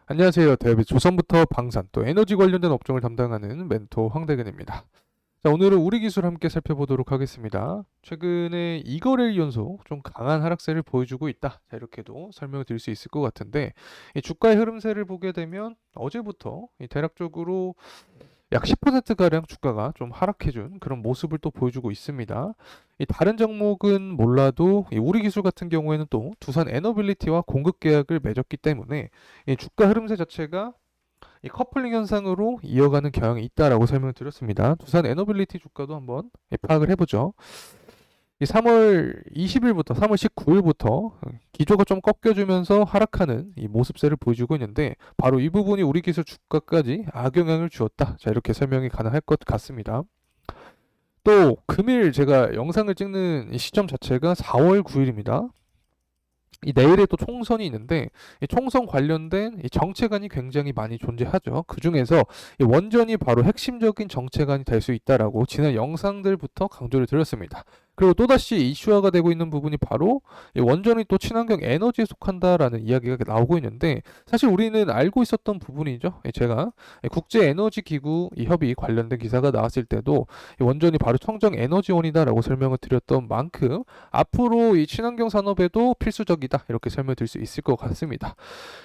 안녕하세요. 대한민국 조선부터 방산 또 에너지 관련된 업종을 담당하는 멘토 황대근입니다. 자, 오늘은 우리 기술 함께 살펴보도록 하겠습니다. 최근에 이거래일 연속 좀 강한 하락세를 보여주고 있다. 자, 이렇게도 설명을 드릴 수 있을 것 같은데 이 주가의 흐름세를 보게 되면 어제부터 대략적으로 약 10%가량 주가가 좀 하락해준 그런 모습을 또 보여주고 있습니다. 이 다른 종목은 몰라도 이 우리 기술 같은 경우에는 또 두산 에너빌리티와 공급 계약을 맺었기 때문에 이 주가 흐름세 자체가 이 커플링 현상으로 이어가는 경향이 있다라고 설명을 드렸습니다. 두산 에너빌리티 주가도 한번 파악을 해보죠. 이 3월 20일부터 3월 19일부터 기조가 좀 꺾여주면서 하락하는 이 모습세를 보여주고 있는데 바로 이 부분이 우리 기술 주가까지 악영향을 주었다. 자, 이렇게 설명이 가능할 것 같습니다. 또 금일 제가 영상을 찍는 이 시점 자체가 4월 9일입니다. 이 내일에 또 총선이 있는데 이 총선 관련된 이 정책안이 굉장히 많이 존재하죠. 그 중에서 이 원전이 바로 핵심적인 정책안이 될 수 있다라고 지난 영상들부터 강조를 드렸습니다. 그리고 또다시 이슈화가 되고 있는 부분이 바로 이 원전이 또 친환경 에너지에 속한다라는 이야기가 나오고 있는데 사실 우리는 알고 있었던 부분이죠. 제가 국제 에너지 기구 이 협의 관련된 기사가 나왔을 때도 이 원전이 바로 청정 에너지원이다라고 설명을 드렸던 만큼 앞으로 이 친환경 산업에도 필수적이다 이렇게 설명드릴 수 있을 것 같습니다.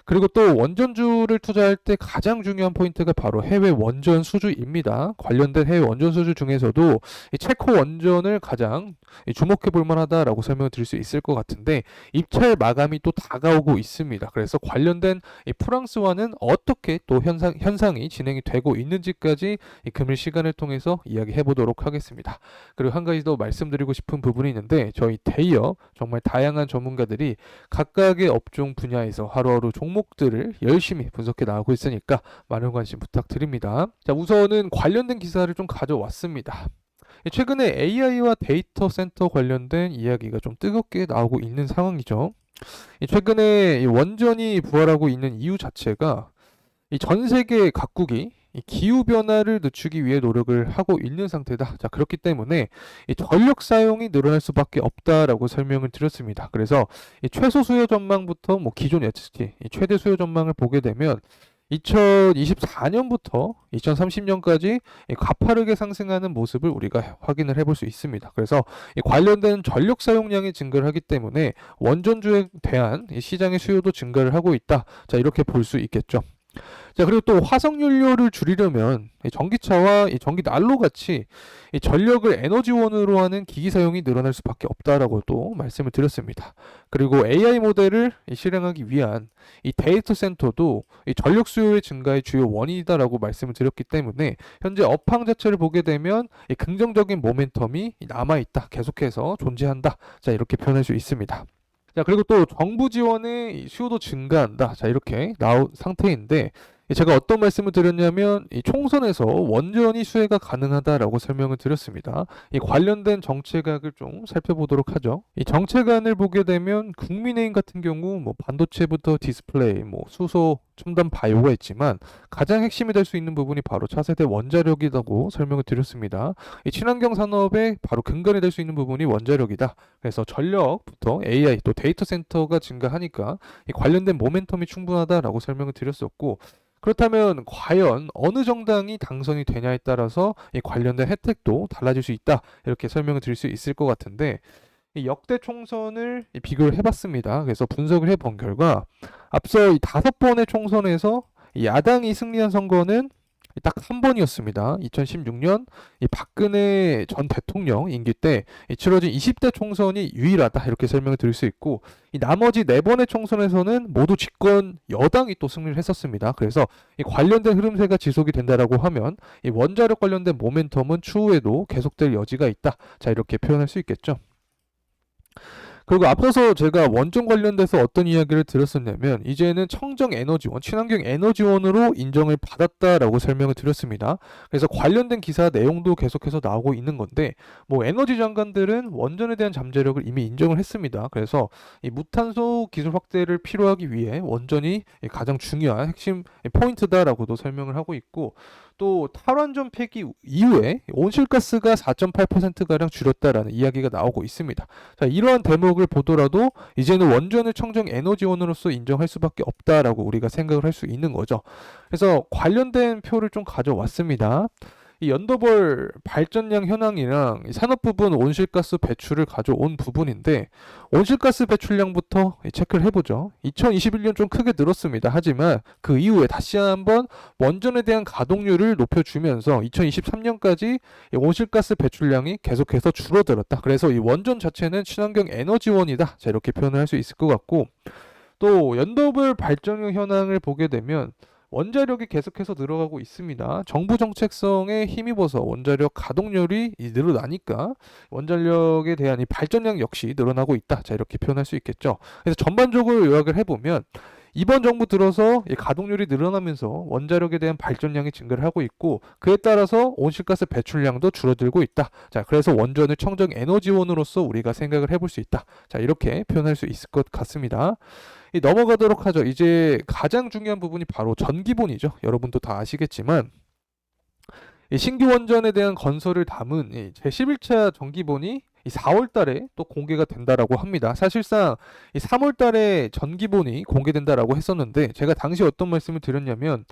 그리고 또 원전주를 투자할 때 가장 중요한 포인트가 바로 해외 원전 수주입니다. 관련된 해외 원전 수주 중에서도 이 체코 원전을 가장 주목해 볼 만하다라고 설명을 드릴 수 있을 것 같은데 입찰 마감이 또 다가오고 있습니다. 그래서 관련된 이 프랑스와는 어떻게 또 현상이 진행이 되고 있는지까지 이 금일 시간을 통해서 이야기해 보도록 하겠습니다. 그리고 한 가지 더 말씀드리고 싶은 부분이 있는데 저희 대기업 정말 다양한 전문가들이 각각의 업종 분야에서 하루하루 종목들을 열심히 분석해 나가고 있으니까 많은 관심 부탁드립니다. 자, 우선은 관련된 기사를 좀 가져왔습니다. 최근에 AI와 데이터 센터 관련된 이야기가 좀 뜨겁게 나오고 있는 상황이죠. 최근에 원전이 부활하고 있는 이유 자체가 전 세계 각국이 이 기후 변화를 늦추기 위해 노력을 하고 있는 상태다. 자, 그렇기 때문에 이 전력 사용이 늘어날 수밖에 없다라고 설명을 드렸습니다. 그래서 이 최소 수요 전망부터 뭐 기존 예측치, 이 최대 수요 전망을 보게 되면 2024년부터 2030년까지 가파르게 상승하는 모습을 우리가 확인을 해볼 수 있습니다. 그래서 관련된 전력 사용량이 증가를 하기 때문에 원전주에 대한 시장의 수요도 증가를 하고 있다. 자, 이렇게 볼 수 있겠죠. 자, 그리고 또 화석연료를 줄이려면 전기차와 전기 난로 같이 전력을 에너지원으로 하는 기기 사용이 늘어날 수밖에 없다라고 또 말씀을 드렸습니다. 그리고 AI 모델을 실행하기 위한 데이터 센터도 전력 수요의 증가의 주요 원인이다라고 말씀을 드렸기 때문에 현재 업황 자체를 보게 되면 긍정적인 모멘텀이 남아있다, 계속해서 존재한다. 자, 이렇게 표현할 수 있습니다. 자, 그리고 또 정부 지원의 수요도 증가한다. 자, 이렇게 나온 상태인데 제가 어떤 말씀을 드렸냐면 이 총선에서 원전이 수혜가 가능하다라고 설명을 드렸습니다. 이 관련된 정책안을 좀 살펴보도록 하죠. 이 정책안을 보게 되면 국민의힘 같은 경우 뭐 반도체부터 디스플레이, 뭐 수소, 첨단 바이오가 있지만 가장 핵심이 될 수 있는 부분이 바로 차세대 원자력이라고 설명을 드렸습니다. 이 친환경 산업의 바로 근간이 될 수 있는 부분이 원자력이다. 그래서 전력부터 AI 또 데이터 센터가 증가하니까 이 관련된 모멘텀이 충분하다라고 설명을 드렸었고 그렇다면 과연 어느 정당이 당선이 되냐에 따라서 이 관련된 혜택도 달라질 수 있다. 이렇게 설명을 드릴 수 있을 것 같은데 이 역대 총선을 비교를 해봤습니다. 그래서 분석을 해본 결과 앞서 이 5번의 총선에서 야당이 승리한 선거는 딱 한 번이었습니다. 2016년 이 박근혜 전 대통령 임기 때 치러진 20대 총선이 유일하다 이렇게 설명을 드릴 수 있고 이 나머지 4번의 총선에서는 모두 집권 여당이 또 승리를 했었습니다. 그래서 이 관련된 흐름세가 지속이 된다라고 하면 이 원자력 관련된 모멘텀은 추후에도 계속될 여지가 있다. 자, 이렇게 표현할 수 있겠죠. 그리고 앞서서 제가 원전 관련돼서 어떤 이야기를 드렸었냐면 이제는 청정 에너지원, 친환경 에너지원으로 인정을 받았다라고 설명을 드렸습니다. 그래서 관련된 기사 내용도 계속해서 나오고 있는 건데 뭐 에너지 장관들은 원전에 대한 잠재력을 이미 인정을 했습니다. 그래서 이 무탄소 기술 확대를 필요하기 위해 원전이 가장 중요한 핵심 포인트다라고도 설명을 하고 있고 또 탈원전 폐기 이후에 온실가스가 4.8%가량 줄였다라는 이야기가 나오고 있습니다. 자, 이러한 대목을 분석을 보더라도 이제는 원전을 청정 에너지원으로서 인정할 수밖에 없다라고 우리가 생각을 할 수 있는 거죠. 그래서 관련된 표를 좀 가져왔습니다. 이 연도별 발전량 현황이랑 이 산업 부분 온실가스 배출을 가져온 부분인데, 온실가스 배출량부터 체크를 해보죠. 2021년 좀 크게 늘었습니다. 하지만 그 이후에 다시 한번 원전에 대한 가동률을 높여주면서 2023년까지 이 온실가스 배출량이 계속해서 줄어들었다. 그래서 이 원전 자체는 친환경 에너지원이다. 자, 이렇게 표현을 할 수 있을 것 같고, 또 연도별 발전량 현황을 보게 되면 원자력이 계속해서 늘어가고 있습니다. 정부 정책성에 힘입어서 원자력 가동률이 늘어나니까 원자력에 대한 이 발전량 역시 늘어나고 있다. 자, 이렇게 표현할 수 있겠죠. 그래서 전반적으로 요약을 해보면 이번 정부 들어서 이 가동률이 늘어나면서 원자력에 대한 발전량이 증가를 하고 있고, 그에 따라서 온실가스 배출량도 줄어들고 있다. 자, 그래서 원전을 청정 에너지원으로서 우리가 생각을 해볼 수 있다. 자, 이렇게 표현할 수 있을 것 같습니다. 넘어가도록 하죠. 이제 가장 중요한 부분이 바로 전기본이죠. 여러분도 다 아시겠지만 이 신규 원전에 대한 건설을 담은 이 제11차 전기본이 이 4월 달에 또 공개가 된다라고 합니다. 사실상 이 3월 달에 전기본이 공개된다라고 했었는데, 제가 당시 어떤 말씀을 드렸냐면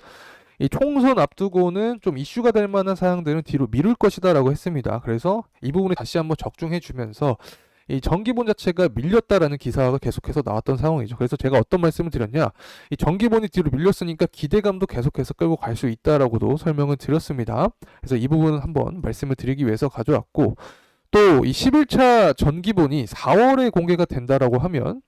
이 총선 앞두고는 좀 이슈가 될 만한 사항들은 뒤로 미룰 것이다라고 했습니다. 그래서 이 부분을 다시 한번 적중해 주면서 이 전기본 자체가 밀렸다라는 기사가 계속해서 나왔던 상황이죠. 그래서 제가 어떤 말씀을 드렸냐, 이 전기본이 뒤로 밀렸으니까 기대감도 계속해서 끌고 갈 수 있다라고도 설명을 드렸습니다. 그래서 이 부분은 한번 말씀을 드리기 위해서 가져왔고, 또 이 11차 전기본이 4월에 공개가 된다라고 하면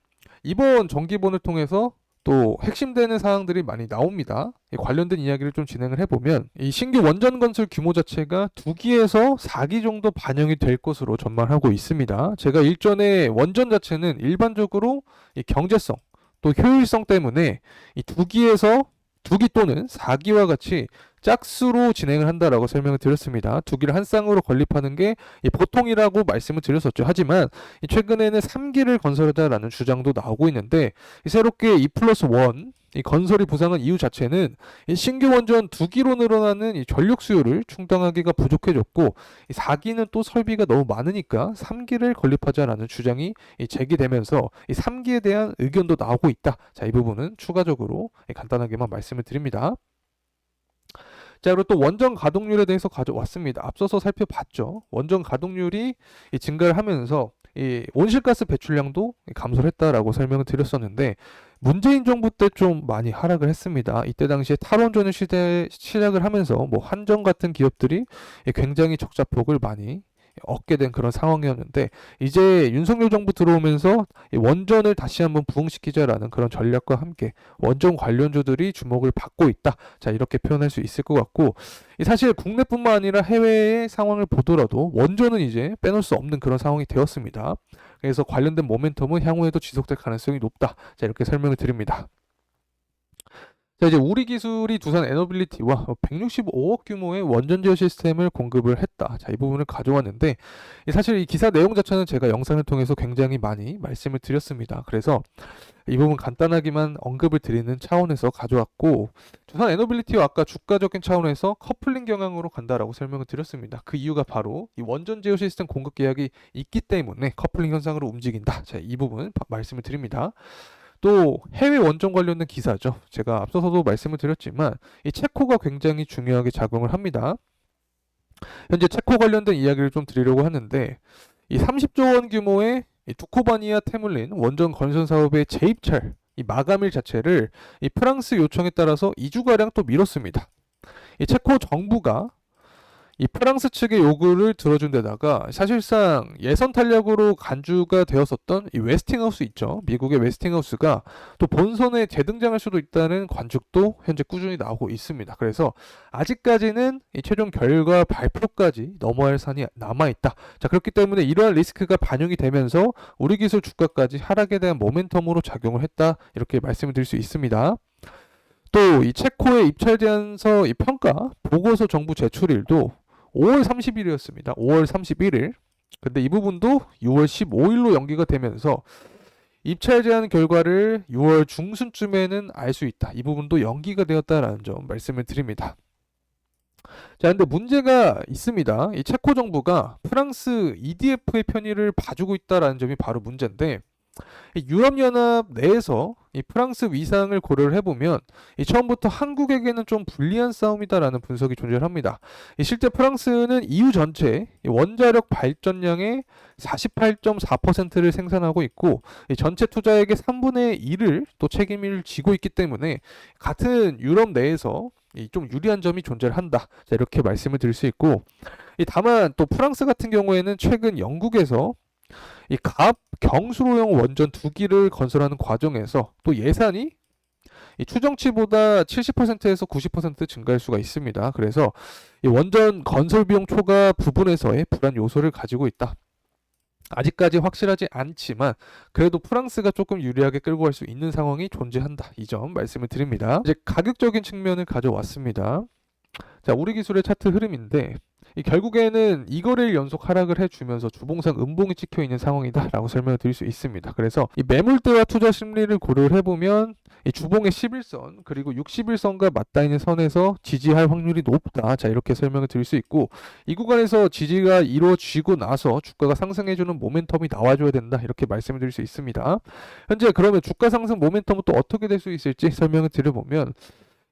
이번 전기본을 통해서 또 핵심되는 사항들이 많이 나옵니다. 관련된 이야기를 좀 진행을 해보면 이 신규 원전 건설 규모 자체가 2기에서 4기 정도 반영이 될 것으로 전망하고 있습니다. 제가 일전에 원전 자체는 일반적으로 이 경제성 또 효율성 때문에 이 2기 또는 4기와 같이 짝수로 진행을 한다라고 설명을 드렸습니다. 2기를 한 쌍으로 건립하는 게 보통이라고 말씀을 드렸었죠. 하지만 최근에는 3기를 건설하자라는 주장도 나오고 있는데, 새롭게 2+1 이 건설이 부상한 이유 자체는 이 신규 원전 2기로 늘어나는 이 전력 수요를 충당하기가 부족해졌고, 이 4기는 또 설비가 너무 많으니까 3기를 건립하자라는 주장이 제기되면서 이 3기에 대한 의견도 나오고 있다. 자, 이 부분은 추가적으로 간단하게만 말씀을 드립니다. 자, 그리고 또 원전 가동률에 대해서 가져왔습니다. 앞서서 살펴봤죠. 원전 가동률이 증가를 하면서 이 온실가스 배출량도 감소를 했다라고 설명을 드렸었는데, 문재인 정부 때 좀 많이 하락을 했습니다. 이때 당시에 탈원전을 시작을 하면서 뭐 한전 같은 기업들이 굉장히 적자폭을 많이 얻게 된 그런 상황이었는데, 이제 윤석열 정부 들어오면서 원전을 다시 한번 부흥시키자라는 그런 전략과 함께 원전 관련주들이 주목을 받고 있다. 자, 이렇게 표현할 수 있을 것 같고, 사실 국내뿐만 아니라 해외의 상황을 보더라도 원전은 이제 빼놓을 수 없는 그런 상황이 되었습니다. 그래서 관련된 모멘텀은 향후에도 지속될 가능성이 높다. 자, 이렇게 설명을 드립니다. 자, 이제 우리 기술이 두산 에너빌리티와 165억 규모의 원전 제어 시스템을 공급을 했다. 자, 이 부분을 가져왔는데, 사실 이 기사 내용 자체는 제가 영상을 통해서 굉장히 많이 말씀을 드렸습니다. 그래서 이 부분 간단하게만 언급을 드리는 차원에서 가져왔고, 두산 에너빌리티와 아까 주가적인 차원에서 커플링 경향으로 간다라고 설명을 드렸습니다. 그 이유가 바로 이 원전 제어 시스템 공급 계약이 있기 때문에 커플링 현상으로 움직인다. 자, 이 부분 말씀을 드립니다. 또 해외 원전 관련된 기사죠. 제가 앞서서도 말씀을 드렸지만 이 체코가 굉장히 중요하게 작용을 합니다. 현재 체코 관련된 이야기를 좀 드리려고 하는데, 이 30조 원 규모의 이 두코바니아 테물린 원전 건설 사업의 재입찰 이 마감일 자체를 이 프랑스 요청에 따라서 2주가량 또 미뤘습니다. 이 체코 정부가 이 프랑스 측의 요구를 들어준 데다가 사실상 예선 탄력으로 간주가 되었었던 이 웨스팅하우스 있죠. 미국의 웨스팅하우스가 또 본선에 재등장할 수도 있다는 관측도 현재 꾸준히 나오고 있습니다. 그래서 아직까지는 이 최종 결과 발표까지 넘어야 할 산이 남아있다. 자, 그렇기 때문에 이러한 리스크가 반영이 되면서 우리 기술 주가까지 하락에 대한 모멘텀으로 작용을 했다. 이렇게 말씀을 드릴 수 있습니다. 또 이 체코의 입찰 제안서 이 평가 보고서 정부 제출일도 5월 30일이었습니다. 5월 31일. 근데 이 부분도 6월 15일로 연기가 되면서 입찰 제한 결과를 6월 중순쯤에는 알 수 있다. 이 부분도 연기가 되었다라는 점 말씀을 드립니다. 자, 근데 문제가 있습니다. 이 체코 정부가 프랑스 EDF의 편의를 봐주고 있다라는 점이 바로 문제인데, 이 유럽연합 내에서 이 프랑스 위상을 고려를 해보면 이 처음부터 한국에게는 좀 불리한 싸움이다라는 분석이 존재합니다. 이 실제 프랑스는 EU 전체 이 원자력 발전량의 48.4%를 생산하고 있고 이 전체 투자액의 3분의 1을 또 책임을 지고 있기 때문에 같은 유럽 내에서 이 좀 유리한 점이 존재를 한다. 자, 이렇게 말씀을 드릴 수 있고, 이 다만 또 프랑스 같은 경우에는 최근 영국에서 이 가압 경수로용 원전 2기를 건설하는 과정에서 또 예산이 이 추정치보다 70%에서 90% 증가할 수가 있습니다. 그래서 이 원전 건설 비용 초과 부분에서의 불안 요소를 가지고 있다. 아직까지 확실하지 않지만 그래도 프랑스가 조금 유리하게 끌고 갈 수 있는 상황이 존재한다. 이 점 말씀을 드립니다. 이제 가격적인 측면을 가져왔습니다. 자, 우리 기술의 차트 흐름인데 이 결국에는 이거래일 연속 하락을 해주면서 주봉상 음봉이 찍혀 있는 상황이다라고 설명을 드릴 수 있습니다. 그래서 이 매물대와 투자 심리를 고려를 해보면 이 주봉의 11선 그리고 61선과 맞닿아 있는 선에서 지지할 확률이 높다. 자, 이렇게 설명을 드릴 수 있고, 이 구간에서 지지가 이루어지고 나서 주가가 상승해주는 모멘텀이 나와줘야 된다. 이렇게 말씀을 드릴 수 있습니다. 현재 그러면 주가 상승 모멘텀은 또 어떻게 될 수 있을지 설명을 드려보면,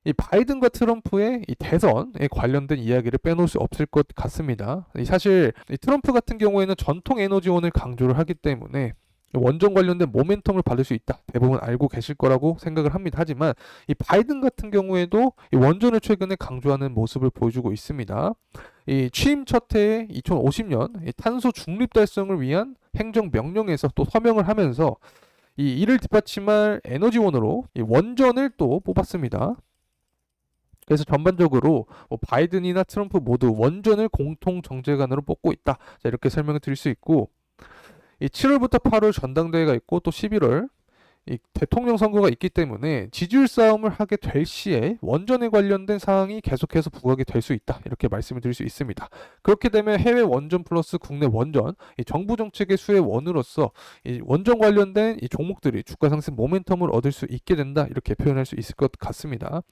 이 바이든과 트럼프의 이 대선에 관련된 이야기를 빼놓을 수 없을 것 같습니다. 사실 이 트럼프 같은 경우에는 전통 에너지원을 강조를 하기 때문에 원전 관련된 모멘텀을 받을 수 있다. 대부분 알고 계실 거라고 생각을 합니다. 하지만 이 바이든 같은 경우에도 이 원전을 최근에 강조하는 모습을 보여주고 있습니다. 이 취임 첫 해에 2050년 이 탄소 중립 달성을 위한 행정 명령에서 또 서명을 하면서 이 이를 뒷받침할 에너지원으로 이 원전을 또 뽑았습니다. 그래서 전반적으로 뭐 바이든이나 트럼프 모두 원전을 공통 정제관으로 뽑고 있다. 자, 이렇게 설명을 드릴 수 있고, 이 7월부터 8월 전당대회가 있고 또 11월 이 대통령 선거가 있기 때문에 지지율 싸움을 하게 될 시에 원전에 관련된 사항이 계속해서 부각이 될 수 있다. 이렇게 말씀을 드릴 수 있습니다. 그렇게 되면 해외 원전 플러스 국내 원전, 이 정부 정책의 수혜원으로서 이 원전 관련된 이 종목들이 주가 상승 모멘텀을 얻을 수 있게 된다. 이렇게 표현할 수 있을 것 같습니다.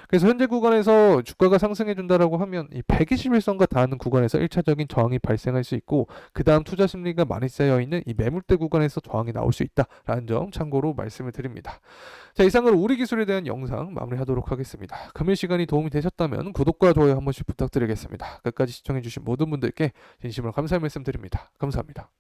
그래서 현재 구간에서 주가가 상승해 준다라고 하면 이 121선과 닿는 구간에서 1차적인 저항이 발생할 수 있고, 그 다음 투자 심리가 많이 쌓여 있는 이 매물대 구간에서 저항이 나올 수 있다라는 점 참고로 말씀을 드립니다. 자, 이상으로 우리 기술에 대한 영상 마무리하도록 하겠습니다. 금일 시간이 도움이 되셨다면 구독과 좋아요 한 번씩 부탁드리겠습니다. 끝까지 시청해주신 모든 분들께 진심으로 감사의 말씀 드립니다. 감사합니다.